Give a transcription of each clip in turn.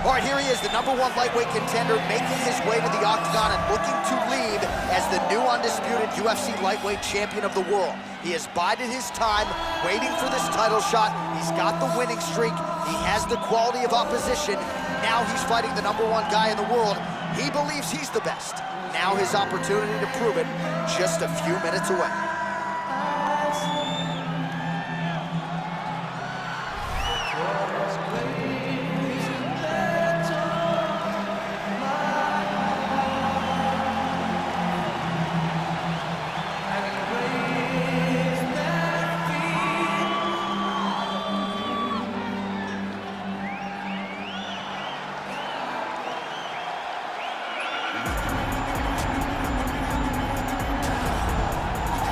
All right, here he is, the #1 lightweight contender, making his way to the octagon and looking to lead as the new undisputed UFC lightweight champion of the world. He has bided his time, waiting for this title shot. He's got the winning streak. He has the quality of opposition. Now he's fighting the #1 guy in the world. He believes he's the best. Now his opportunity to prove it, just a few minutes away.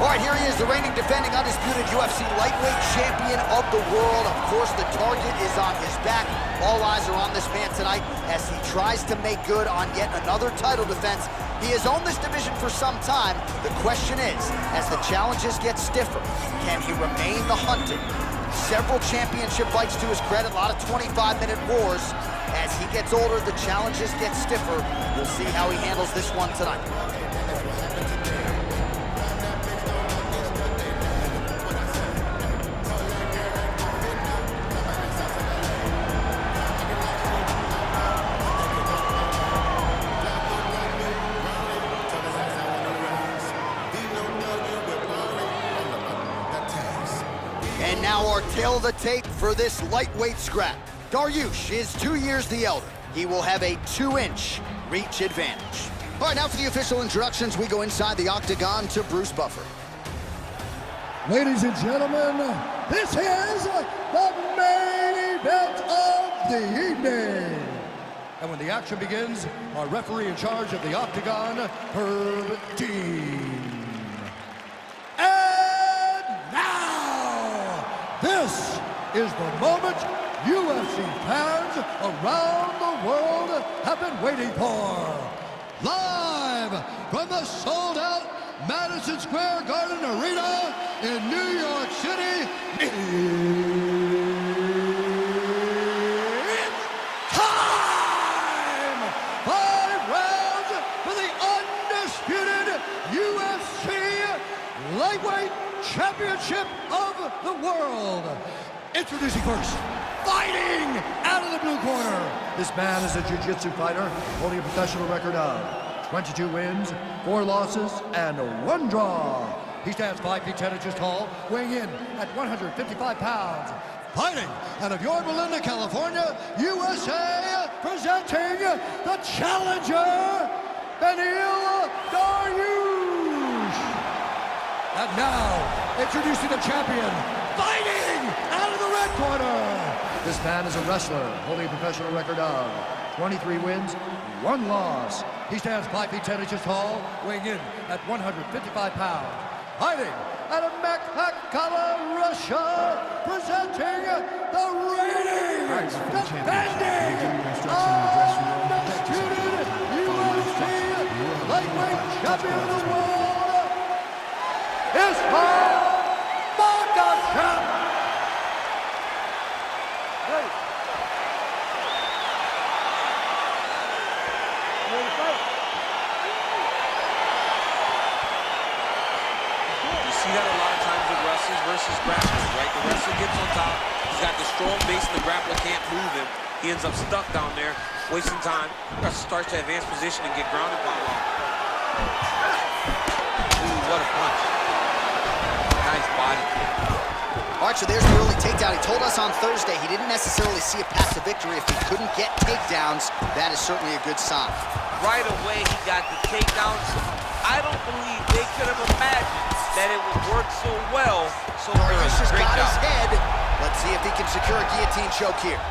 All right, here he is, the reigning, defending, undisputed UFC lightweight champion of the world. Of course, the target is on his back. All eyes are on this man tonight as he tries to make good on yet another title defense. He has owned this division for some time. The question is, as the challenges get stiffer, can he remain the hunted? Several championship fights to his credit, a lot of 25-minute wars. As he gets older, the challenges get stiffer. We'll see how he handles this one tonight. And now our tail of the tape for this lightweight scrap. Dariush is 2 years the elder. He will have a 2-inch reach advantage. All right, now for the official introductions, we go inside the octagon to Bruce Buffer. Ladies and gentlemen, this is the main event of the evening. And when the action begins, our referee in charge of the octagon, Herb Dean. And now, this is the moment UFC fans around the world have been waiting for. Live from the sold-out Madison Square Garden Arena in New York City, it's time! 5 rounds for the undisputed UFC Lightweight Championship of the World. Introducing first, fighting out of the blue corner. This man is a jiu-jitsu fighter holding a professional record of 22 wins, 4 losses, and 1 draw. He stands 5 feet 10 inches tall, weighing in at 155 pounds. Fighting out of Yorba Linda, California, USA, presenting the challenger, Beneil Dariush. And now, introducing the champion, fighting out of the red corner. This man is a wrestler holding a professional record of 23 wins, 1 loss. He stands 5 feet 10 inches tall, weighing in at 155 pounds. Fighting out of Makhachev, Russia, presenting the reigning, defending, undisputed UFC lightweight champion of the world, is Makhachev. See that a lot of times with wrestlers versus grapplers, right? The wrestler gets on top, he's got the strong base, and the grappler can't move him. He ends up stuck down there, wasting time. The wrestler starts to advance position and get grounded by him. Ooh, what a punch. Nice body. All right, so there's the early takedown. He told us on Thursday he didn't necessarily see a path to victory if he couldn't get takedowns. That is certainly a good sign. Right away, he got the takedowns. I don't believe they could have imagined that it would work so well. So Dariush has great got job. his head. Let's see if he can secure a guillotine choke here.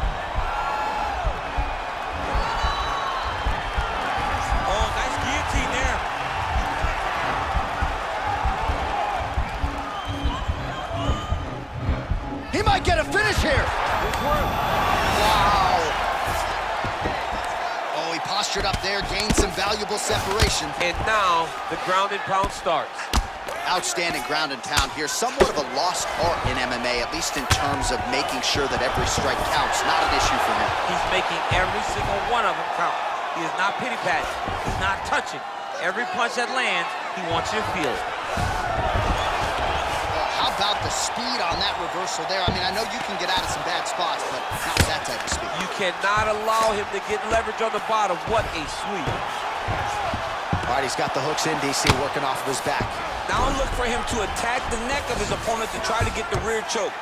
Oh, nice guillotine there. He might get a finish here. Wow. Oh, he postured up there, gained some valuable separation. And now the ground and pound starts. Outstanding ground and pound here. Somewhat of a lost art in MMA, at least in terms of making sure that every strike counts. Not an issue for him. He's making every single one of them count. He is not pity-patting. He's not touching. Every punch that lands, he wants you to feel it. How about the speed on that reversal there? I mean, I know you can get out of some bad spots, but not with that type of speed. You cannot allow him to get leverage on the bottom. What a sweep. All right, he's got the hooks in, DC, working off of his back. Now look for him to attack the neck of his opponent to try to get the rear choke.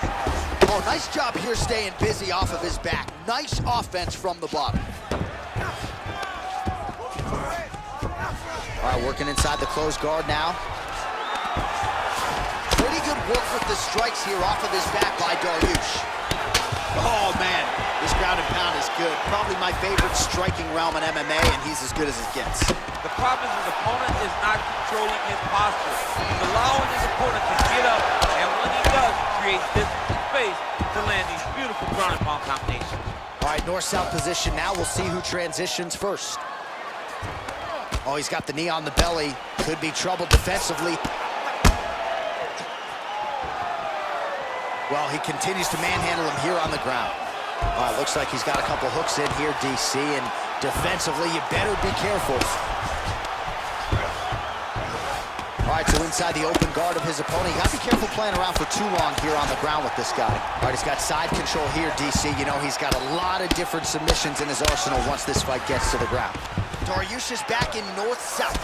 Oh, nice job here staying busy off of his back. Nice offense from the bottom. All right, working inside the closed guard now. Pretty good work with the strikes here off of his back by Dariush. Oh, man, this ground and pound is good. Probably my favorite striking realm in MMA, and he's as good as it gets. The problem is his opponent is not controlling his posture. He's allowing his opponent to get up, and when he does, he creates distance and space to land these beautiful ground and pound combinations. All right, north-south position now. We'll see who transitions first. Oh, he's got the knee on the belly. Could be trouble defensively. Well, he continues to manhandle him here on the ground. Looks like he's got a couple hooks in here, DC, and defensively, you better be careful. All right, so inside the open guard of his opponent, you got to be careful playing around for too long here on the ground with this guy. All right, he's got side control here, DC. You know, he's got a lot of different submissions in his arsenal once this fight gets to the ground. Dariush is back in north-south.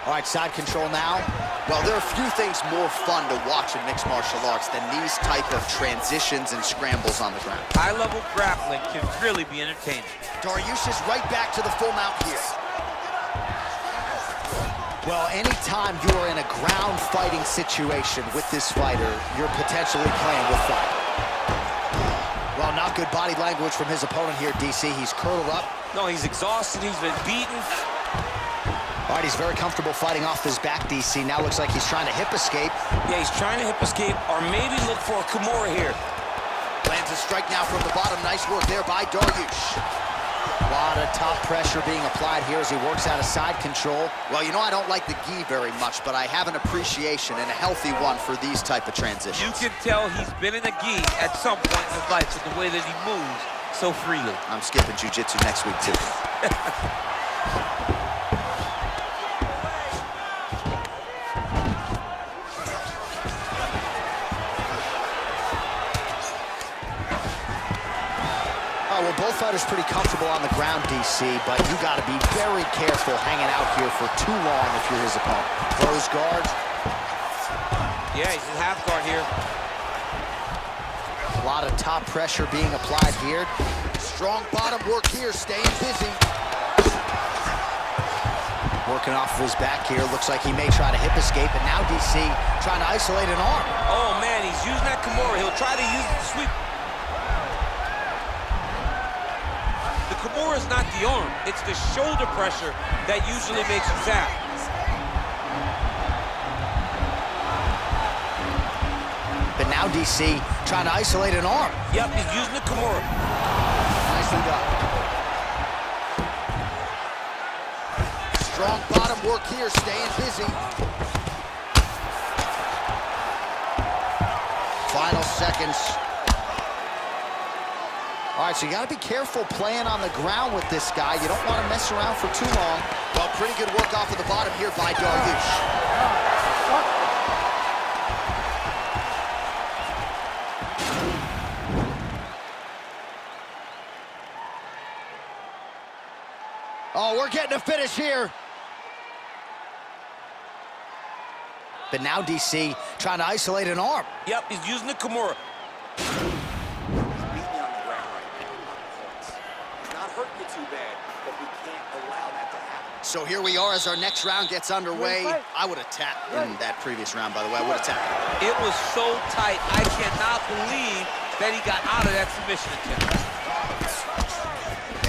All right, side control now. Well, there are few things more fun to watch in mixed martial arts than these type of transitions and scrambles on the ground. High-level grappling can really be entertaining. Dariush is right back to the full mount here. Well, anytime you are in a ground fighting situation with this fighter, you're potentially playing with fire. Well, not good body language from his opponent here, DC. He's curled up. No, he's exhausted. He's been beaten. All right, he's very comfortable fighting off his back, DC. Now looks like he's trying to hip escape. Yeah, he's trying to hip escape or maybe look for a Kimura here. Lands a strike now from the bottom. Nice work there by Dariush. A lot of top pressure being applied here as he works out of side control. Well, you know I don't like the gi very much, but I have an appreciation and a healthy one for these type of transitions. You can tell he's been in a gi at some point in his life with the way that he moves so freely. I'm skipping jiu-jitsu next week, too. Well, both fighters pretty comfortable on the ground, DC, but you got to be very careful hanging out here for too long if you're his opponent. Closed guard. Yeah, he's in half guard here. A lot of top pressure being applied here. Strong bottom work here, staying busy. Working off of his back here. Looks like he may try to hip escape, but now DC trying to isolate an arm. Oh, man, he's using that Kimura. He'll try to use the sweep. Kimura is not the arm, it's the shoulder pressure that usually makes you tap. But now DC trying to isolate an arm. Yep, he's using the Kimura. Nicely done. Strong bottom work here, staying busy. Final seconds. All right, so you got to be careful playing on the ground with this guy. You don't want to mess around for too long. Well, pretty good work off of the bottom here by Dariush. Oh, we're getting a finish here. But now DC trying to isolate an arm. Yep, he's using the Kimura. So here we are as our next round gets underway. I would have tapped in that previous round, by the way. I would have tapped. It was so tight. I cannot believe that he got out of that submission attempt.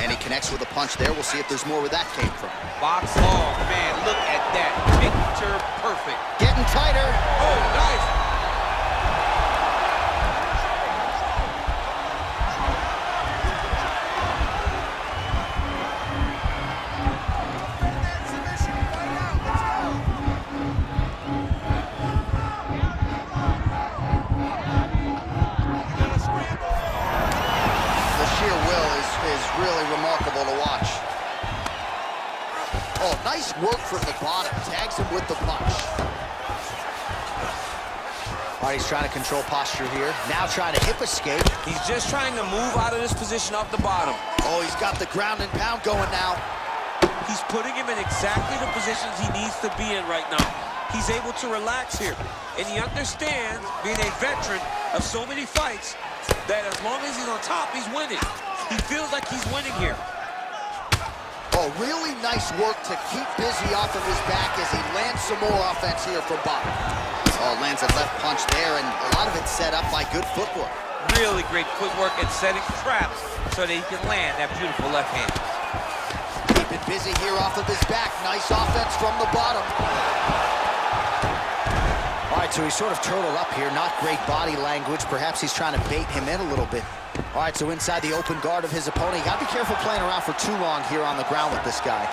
And he connects with a punch there. We'll see if there's more where that came from. Box long, man. Look at that. Picture perfect. Getting tighter. Oh, nice. Nice work from the bottom. Tags him with the punch. All right, he's trying to control posture here. Now trying to hip escape. He's just trying to move out of this position off the bottom. Oh, he's got the ground and pound going now. He's putting him in exactly the positions he needs to be in right now. He's able to relax here. And he understands, being a veteran of so many fights, that as long as he's on top, he's winning. He feels like he's winning here. Oh, really nice work to keep busy off of his back as he lands some more offense here from bottom. Oh, lands a left punch there, and a lot of it set up by good footwork. Really great footwork and setting traps so that he can land that beautiful left hand. Keeping busy here off of his back. Nice offense from the bottom. All right, so he's sort of turtled up here. Not great body language. Perhaps he's trying to bait him in a little bit. All right, so inside the open guard of his opponent. You gotta be careful playing around for too long here on the ground with this guy.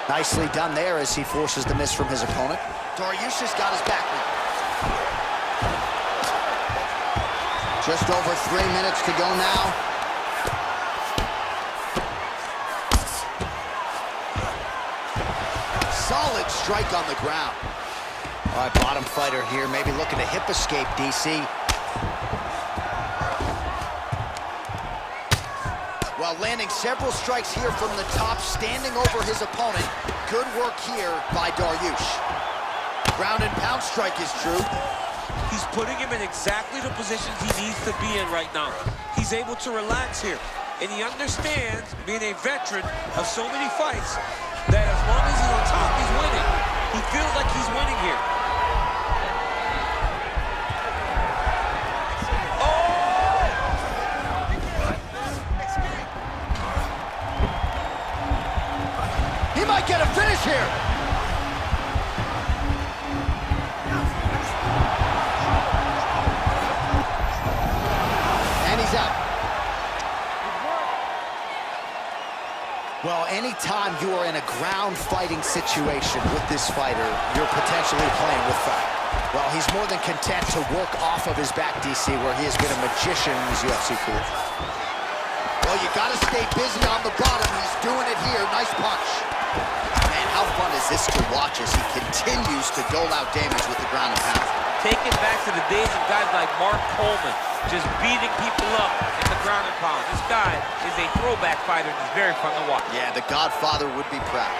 Nicely done there as he forces the miss from his opponent. Dariush has got his back now. Just over 3 minutes to go now. Solid strike on the ground. All right, bottom fighter here, maybe looking to hip escape, DC. While landing several strikes here from the top, standing over his opponent. Good work here by Dariush. Ground and pound strike is Drew. He's putting him in exactly the positions he needs to be in right now. He's able to relax here. And he understands, being a veteran of so many fights, that as long as he's on top, he's winning. He feels like he's winning here. He might get a finish here. And he's out. Well, anytime you are in a ground fighting situation with this fighter, you're potentially playing with fire. Well, he's more than content to work off of his back, DC, where he has been a magician in his UFC career. Well, you gotta stay busy on the bottom. He's doing it here. Nice punch. Man, how fun is this to watch as he continues to dole out damage with the ground and pound? Take it back to the days of guys like Mark Coleman, just beating people up in the ground and pound. This guy is a throwback fighter and he's very fun to watch. Yeah, the Godfather would be proud.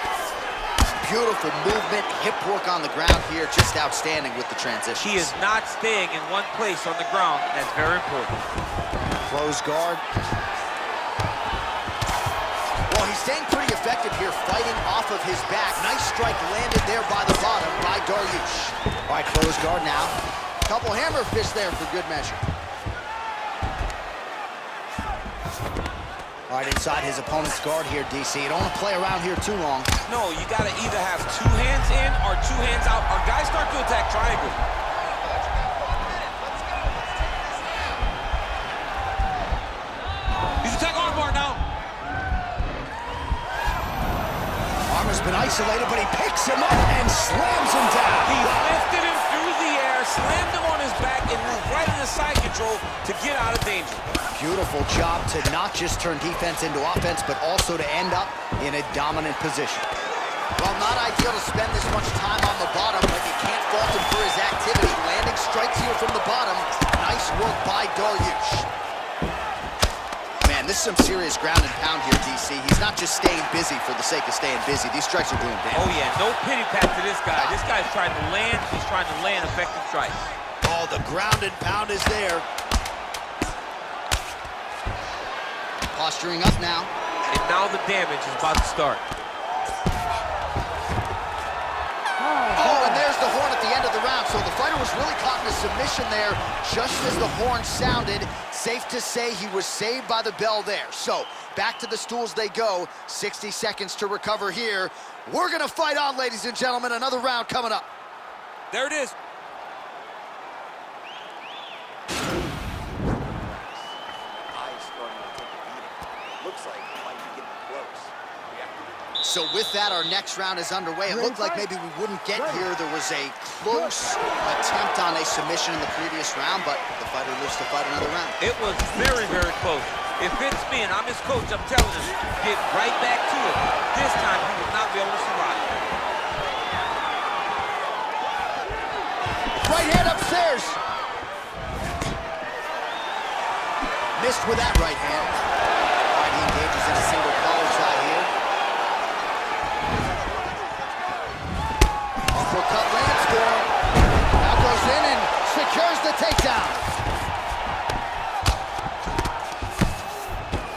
Beautiful movement, hip work on the ground here, just outstanding with the transitions. He is not staying in one place on the ground, and that's very important. Close guard. Well, he's staying pretty effective here, fighting off of his back. Nice strike landed there by the bottom by Dariush. All right, close guard now. Couple hammer fists there for good measure. All right, inside his opponent's guard here, DC. You don't want to play around here too long. No, you got to either have two hands in or two hands out. Our guys start to attack triangle. He's attacking armbar now. Arm has been isolated, but he picks him up and slams him down. He lifted him through the air, slammed him on his back, and moved right into side control to get out of danger. Beautiful job to not just turn defense into offense, but also to end up in a dominant position. Well, not ideal to spend this much time on the bottom, but you can't fault him for his activity. Landing strikes here from the bottom. Nice work by Dariush. Man, this is some serious ground and pound here, DC. He's not just staying busy for the sake of staying busy. These strikes are doing damage. Oh, yeah, no pity pat to this guy. This guy's trying to land. He's trying to land effective strikes. Oh, the ground and pound is there. Posturing up now. And now the damage is about to start. Oh, and there's the horn at the end of the round. So the fighter was really caught in a submission there just as the horn sounded. Safe to say he was saved by the bell there. So back to the stools they go. 60 seconds to recover here. We're going to fight on, ladies and gentlemen. Another round coming up. There it is. So with that, our next round is underway. It looked like maybe we wouldn't get here. There was a close attempt on a submission in the previous round, but the fighter lives to fight another round. It was very, very close. If it's me and I'm his coach, I'm telling him, get right back to it. This time, he will not be able to survive. Right hand upstairs. Missed with that right hand. All right, he engages in a single collar shot here. Uppercut lands for him. Now goes in and secures the takedown.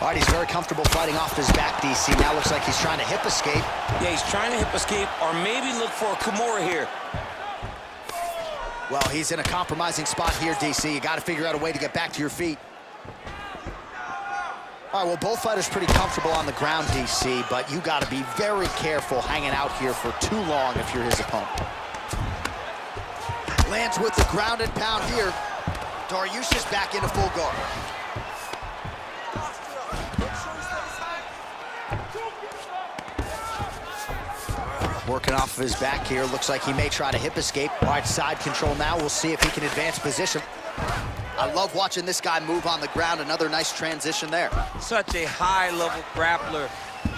All right, he's very comfortable fighting off his back, DC. Now looks like he's trying to hip escape. Yeah, he's trying to hip escape or maybe look for a Kimura here. Well, he's in a compromising spot here, DC. You got to figure out a way to get back to your feet. All right, well, both fighters pretty comfortable on the ground, DC, but you got to be very careful hanging out here for too long if you're his opponent. Lands with the ground and pound here. Dariush is back into full guard. Working off of his back here. Looks like he may try to hip escape. All right, side control now. We'll see if he can advance position. I love watching this guy move on the ground. Another nice transition there. Such a high-level grappler.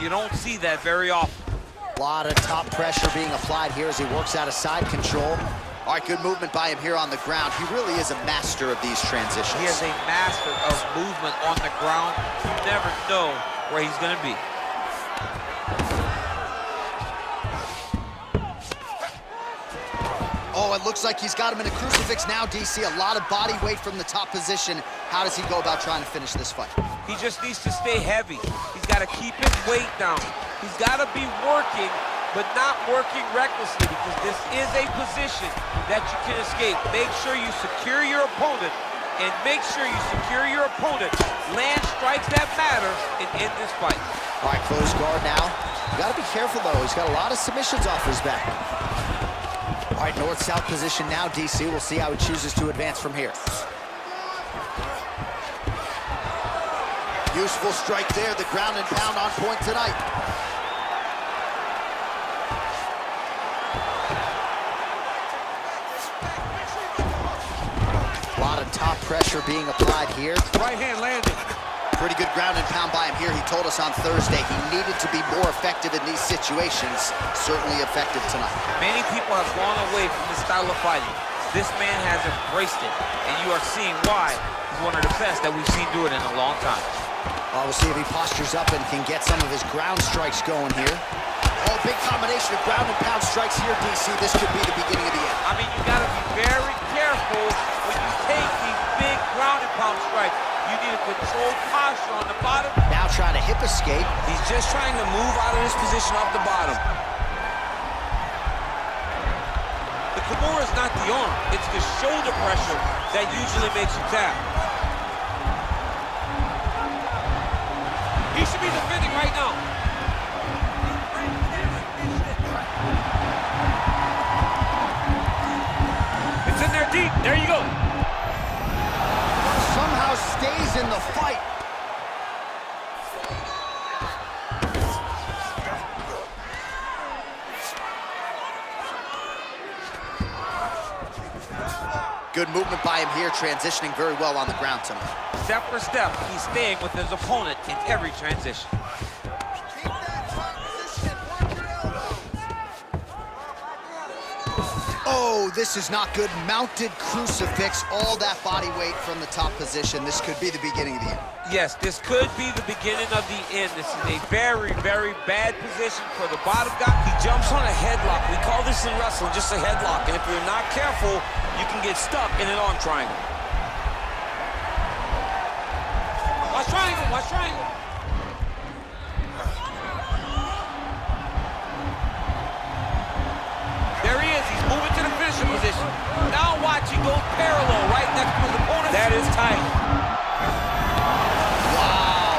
You don't see that very often. A lot of top pressure being applied here as he works out of side control. All right, good movement by him here on the ground. He really is a master of these transitions. He is a master of movement on the ground. You never know where he's going to be. Oh, it looks like he's got him in a crucifix now, DC. A lot of body weight from the top position. How does he go about trying to finish this fight? He just needs to stay heavy. He's got to keep his weight down. He's got to be working, but not working recklessly, because this is a position that you can escape. Make sure you secure your opponent, and make sure you secure your opponent. Land strikes that matter and end this fight. All right, close guard now. You got to be careful, though. He's got a lot of submissions off his back. All right, north-south position now, DC. We'll see how he chooses to advance from here. Useful strike there. The ground and pound on point tonight. A lot of top pressure being applied here. Right hand landed. Pretty good ground and pound by him here. He told us on Thursday he needed to be more effective in these situations. Certainly effective tonight. Many people have gone away from this style of fighting. This man has embraced it, and you are seeing why he's one of the best that we've seen do it in a long time. We'll see if he postures up and can get some of his ground strikes going here. Oh, big combination of ground and pound strikes here, DC. This could be the beginning of the end. I mean, you got to be very careful when you take these big ground and pound strikes. You need a controlled posture on the bottom. Now trying to hip escape. He's just trying to move out of this position off the bottom. The Kimura is not the arm. It's the shoulder pressure that usually makes you tap. He should be defending right now. It's in there deep. There you go. Somehow stays in the fight. Good movement by him here, transitioning very well on the ground tonight. Step for step, he's staying with his opponent in every transition. Oh, this is not good. Mounted crucifix, all that body weight from the top position. This could be the beginning of the end. Yes, this could be the beginning of the end. This is a very, very bad position for the bottom guy. He jumps on a headlock. We call this in wrestling just a headlock. And if you're not careful, you can get stuck in an arm triangle. Watch triangle, watch triangle. There he is, he's moving to the finishing position. Now watch, he goes parallel right next to his opponent. That is tight. Wow.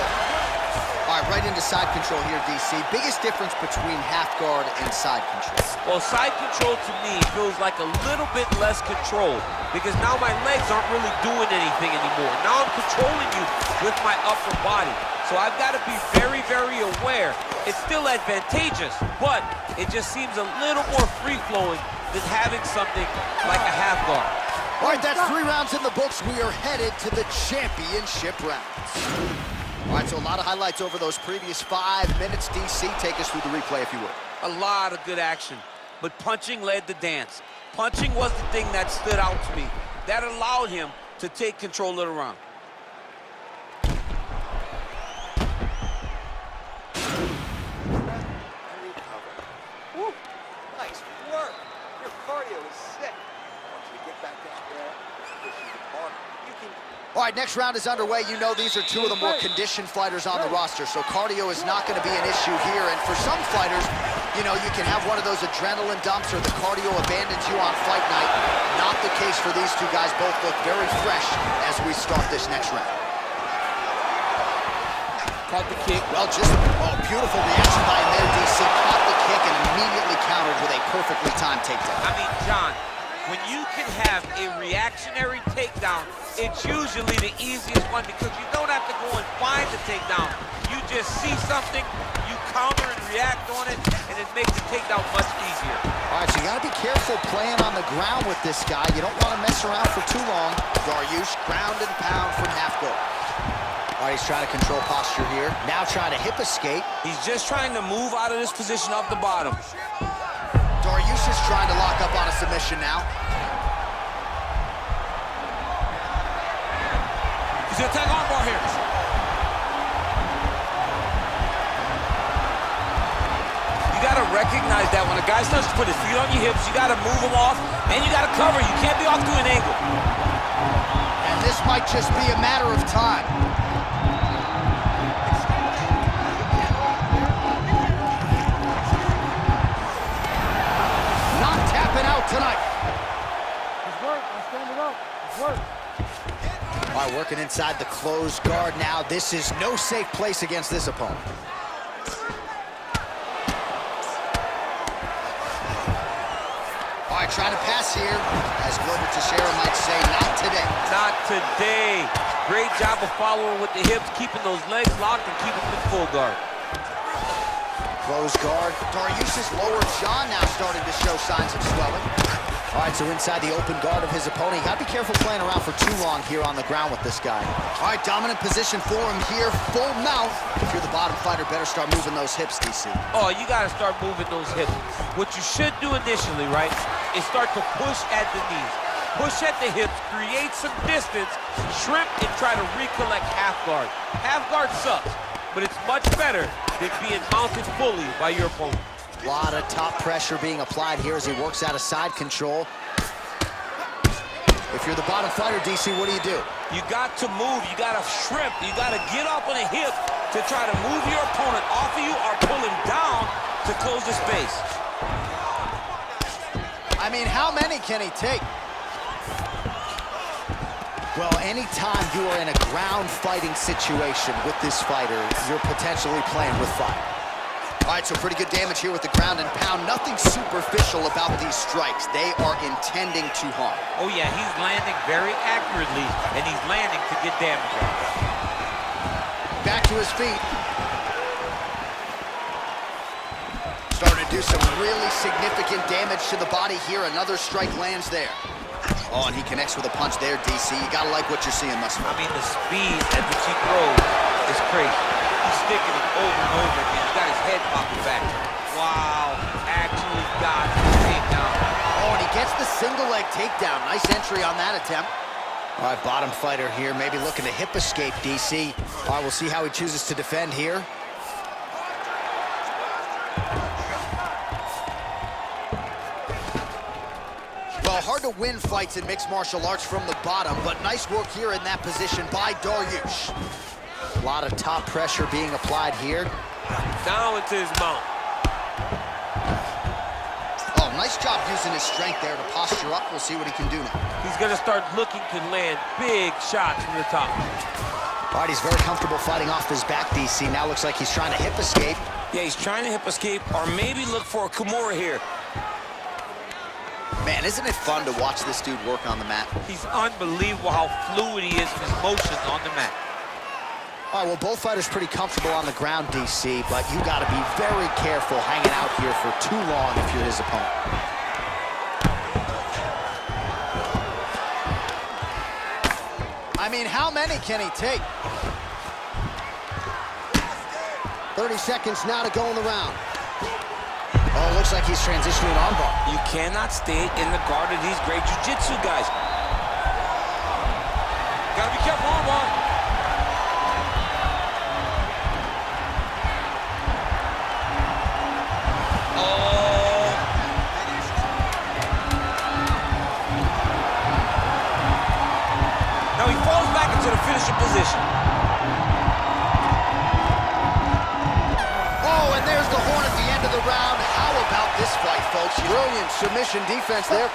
All right, right into side control here, DC. Biggest difference between half guard and side control? Well, side control to me feels like a little bit less control, because now my legs aren't really doing anything anymore. Now I'm controlling you with my upper body. So I've got to be very, very aware. It's still advantageous, but it just seems a little more free-flowing than having something like a half guard. All right, that's 3 rounds in the books. We are headed to the championship rounds. All right, so a lot of highlights over those previous 5 minutes. DC, take us through the replay, if you would. A lot of good action, but punching led the dance. Punching was the thing that stood out to me. That allowed him to take control of the round. Woo. Nice work. Your cardio is sick. I want you to get back down there. All right, next round is underway. You know these are two of the more conditioned fighters on the roster, so cardio is not going to be an issue here. And for some fighters, you know, you can have one of those adrenaline dumps or the cardio abandons you on fight night. Not the case for these two guys. Both look very fresh as we start this next round. Caught the kick. Well, just beautiful reaction by him there, DC. Caught the kick and immediately countered with a perfectly timed takedown. I mean, John, when you can have a reactionary takedown, it's usually the easiest one because you don't have to go and find the takedown. You just see something, you counter and react on it, and it makes the takedown much easier. All right, so you got to be careful playing on the ground with this guy. You don't want to mess around for too long. Dariush, ground and pound from half guard. All right, he's trying to control posture here. Now trying to hip escape. He's just trying to move out of this position off the bottom. Dariush is trying to lock up on a submission now. He's gonna tag armbar here. You gotta recognize that when a guy starts to put his feet on your hips, you gotta move him off, and you gotta cover. You can't be off to an angle. And this might just be a matter of time. Not tapping out tonight. It's work. I'm standing up. It's work. All right, working inside the closed guard now. This is no safe place against this opponent. All right, trying to pass here. As Glover Teixeira might say, not today. Not today. Great job of following with the hips, keeping those legs locked and keeping them in full guard. Closed guard. Dariush's lower jaw now starting to show signs of swelling. All right, so inside the open guard of his opponent. You got to be careful playing around for too long here on the ground with this guy. All right, dominant position for him here. Full mount. If you're the bottom fighter, better start moving those hips, DC. Oh, you got to start moving those hips. What you should do initially, right, is start to push at the knees. Push at the hips, create some distance, shrimp, and try to recollect half guard. Half guard sucks, but it's much better than being mounted fully by your opponent. A lot of top pressure being applied here as he works out of side control. If you're the bottom fighter, DC, what do? You got to move, you got to shrimp, you got to get up on a hip to try to move your opponent off of you or pull him down to close the space. I mean, how many can he take? Well, anytime you are in a ground fighting situation with this fighter, you're potentially playing with fire. All right, so pretty good damage here with the ground and pound. Nothing superficial about these strikes. They are intending to harm. Oh yeah, he's landing very accurately, and he's landing to get damage on. Back to his feet. Starting to do some really significant damage to the body here. Another strike lands there. Oh, and he connects with a punch there, DC. You gotta like what you're seeing thus far. I mean, the speed at which he throws is crazy. He's sticking it over and over again. He's got his head popping back. Wow, actually got the takedown. Oh, and he gets the single leg takedown. Nice entry on that attempt. All right, bottom fighter here, maybe looking to hip escape, DC. All right, we'll see how he chooses to defend here. Well, hard to win fights in mixed martial arts from the bottom, but nice work here in that position by Dariush. A lot of top pressure being applied here. Down into his mount. Oh, nice job using his strength there to posture up. We'll see what he can do now. He's going to start looking to land big shots from the top. All right, he's very comfortable fighting off his back, DC. Now looks like he's trying to hip escape. Yeah, he's trying to hip escape or maybe look for a Kimura here. Man, isn't it fun to watch this dude work on the mat? He's unbelievable how fluid he is in his motions on the mat. All right, well, both fighters pretty comfortable on the ground, DC, but you got to be very careful hanging out here for too long if you're his opponent. I mean, how many can he take? 30 seconds now to go in the round. Oh, looks like he's transitioning armbar. You cannot stay in the guard of these great jiu-jitsu guys. Gotta be careful, armbar. Oh. Now he falls back into the finishing position. Oh, and there's the horn at the end of the round. How about this fight, folks? Brilliant submission defense there.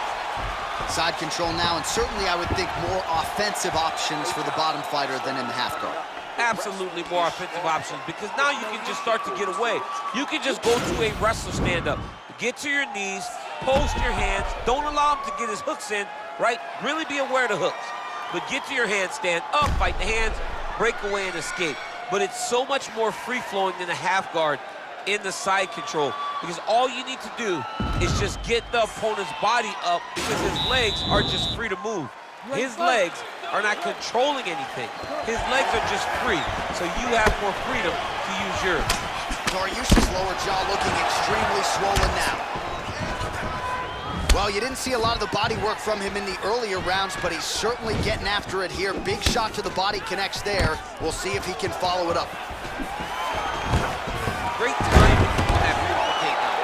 Side control now, and certainly I would think more offensive options for the bottom fighter than in the half guard. Absolutely more offensive options, because now you can just start to get away. You can just go to a wrestler stand-up. Get to your knees, post your hands. Don't allow him to get his hooks in, right? Really be aware of the hooks. But get to your hands, stand up, fight the hands, break away and escape. But it's so much more free-flowing than a half guard in the side control, because all you need to do is just get the opponent's body up, because his legs are just free to move. His legs are not controlling anything. His legs are just free, so you have more freedom to use yours. Dariush's lower jaw looking extremely swollen now. Well, you didn't see a lot of the body work from him in the earlier rounds, but he's certainly getting after it here. Big shot to the body connects there. We'll see if he can follow it up. Great timing on that beautiful takedown.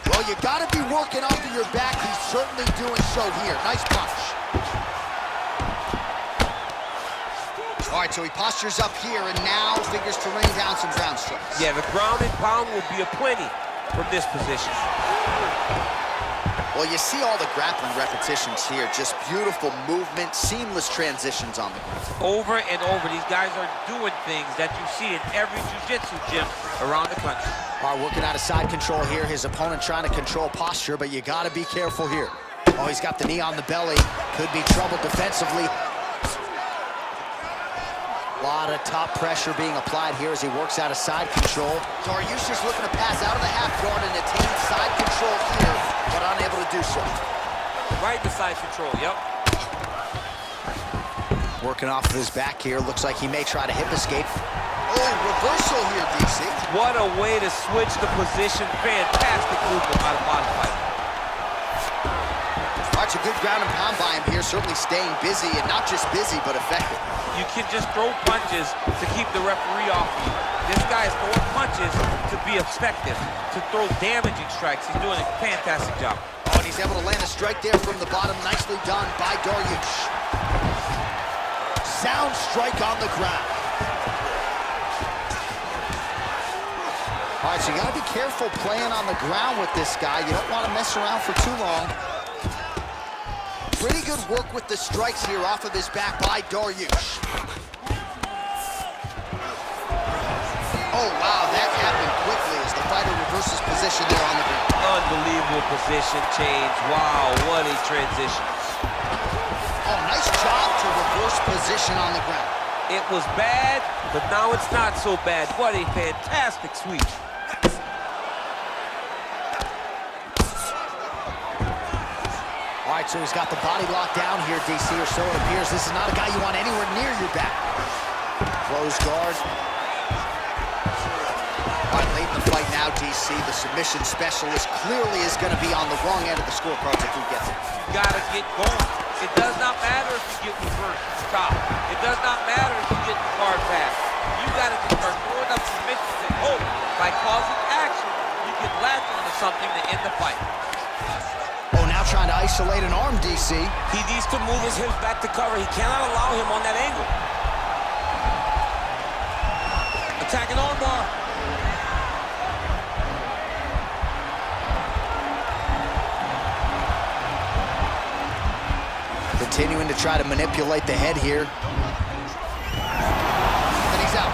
Well, you gotta be working off of your back. He's certainly doing so here. Nice punch. All right, so he postures up here and now figures to rain down some ground strikes. Yeah, the ground and pound will be aplenty from this position. Well, you see all the grappling repetitions here. Just beautiful movement, seamless transitions on the ground. Over and over, these guys are doing things that you see in every jiu-jitsu gym around the country. All right, working out of side control here. His opponent trying to control posture, but you got to be careful here. Oh, he's got the knee on the belly. Could be trouble defensively. A lot of top pressure being applied here as he works out of side control. Dariush is looking to pass out of the half guard and attain side control here, but unable to do so. Right in the side control, yep. Working off of his back here. Looks like he may try to hip escape. Oh, reversal here, DC. What a way to switch the position. Fantastic movement by the bottom fighter. That's a good ground and pound by him here, certainly staying busy, and not just busy, but effective. You can just throw punches to keep the referee off you. This guy is throwing punches to be effective, to throw damaging strikes. He's doing a fantastic job. Oh, and he's able to land a strike there from the bottom. Nicely done by Dariush. Sound strike on the ground. All right, so you gotta be careful playing on the ground with this guy. You don't want to mess around for too long. Pretty good work with the strikes here off of his back by Dariush. Oh, wow, that happened quickly as the fighter reverses position there on the ground. Unbelievable position change. Wow, what a transition. Oh, nice job to reverse position on the ground. It was bad, but now it's not so bad. What a fantastic sweep. All right, so he's got the body locked down here, DC, or so it appears. This is not a guy you want anywhere near your back. Close guard. All right, late in the fight now, DC. The submission specialist clearly is going to be on the wrong end of the scorecards if he gets it. You gotta get going. It does not matter if you get reversed, stop. It does not matter if you get the guard pass. You gotta just start throwing up submissions and hope by causing action, you can latch onto something to end the fight. Oh, now trying to isolate an arm, DC. He needs to move his hips back to cover. He cannot allow him on that angle. Attacking armbar. Continuing to try to manipulate the head here. And he's out.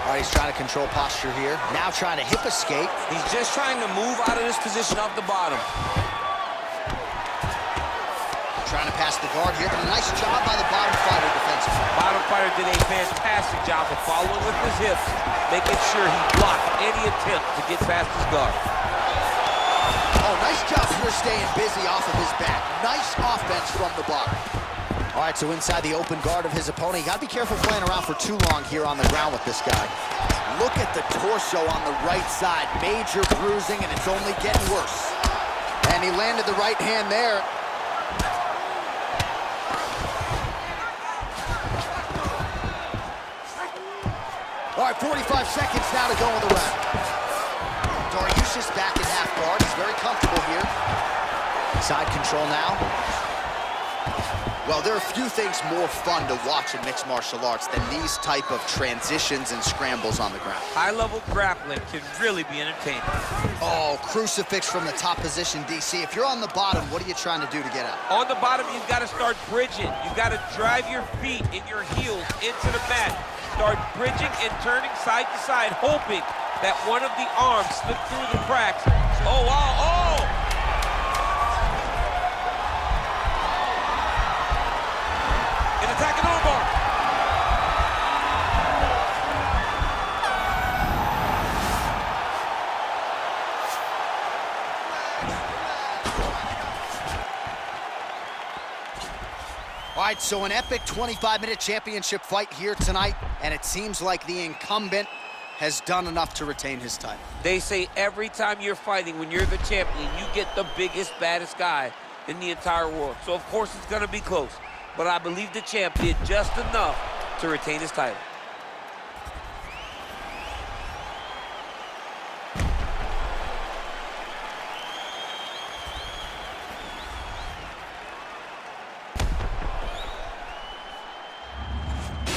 All right, he's trying to control posture here. Now trying to hip escape. He's just trying to move out of this position off the bottom. Trying to pass the guard here, but a nice job by the bottom fighter defensively. Bottom fighter did a fantastic job of following with his hips, making sure he blocked any attempt to get past his guard. Oh, nice job here staying busy off of his back. Nice offense from the bottom. All right, so inside the open guard of his opponent. You gotta be careful playing around for too long here on the ground with this guy. Look at the torso on the right side. Major bruising, and it's only getting worse. And he landed the right hand there. All right, 45 seconds now to go in the round. Dariush is back in half guard. He's very comfortable here. Side control now. Well, there are few things more fun to watch in mixed martial arts than these type of transitions and scrambles on the ground. High-level grappling can really be entertaining. Oh, crucifix from the top position, DC. If you're on the bottom, what are you trying to do to get out? On the bottom, you've got to start bridging. You've got to drive your feet and your heels into the mat. Start bridging and turning side to side, hoping that one of the arms slip through the cracks. Oh, wow, oh! An attacking armbar. All right, so an epic 25-minute championship fight here tonight, and it seems like the incumbent has done enough to retain his title. They say every time you're fighting, when you're the champion, you get the biggest, baddest guy in the entire world. So, of course, it's going to be close. But I believe the champ did just enough to retain his title.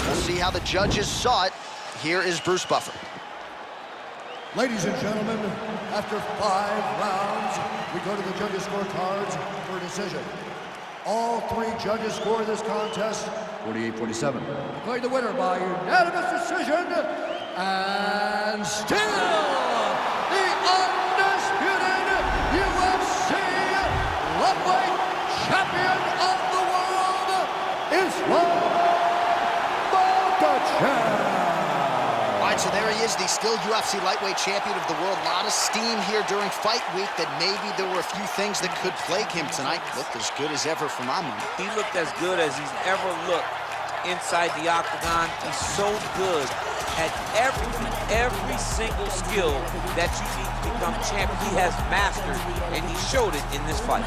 We'll see how the judges saw it. Here is Bruce Buffer. Ladies and gentlemen, after 5 rounds, we go to the judges' scorecards for a decision. All 3 judges score this contest 48-47. Declaring the winner by unanimous decision, and still the undisputed UFC lightweight champion of the world is Makhachev. All right, so there he is, the still UFC lightweight champion of the world. A lot of steam here during fight week that maybe there were a few things that could plague him tonight. Looked as good as ever for my money. He looked as good as he's ever looked inside the octagon. He's so good at every single skill that you need to become champion. He has mastered, and he showed it in this fight.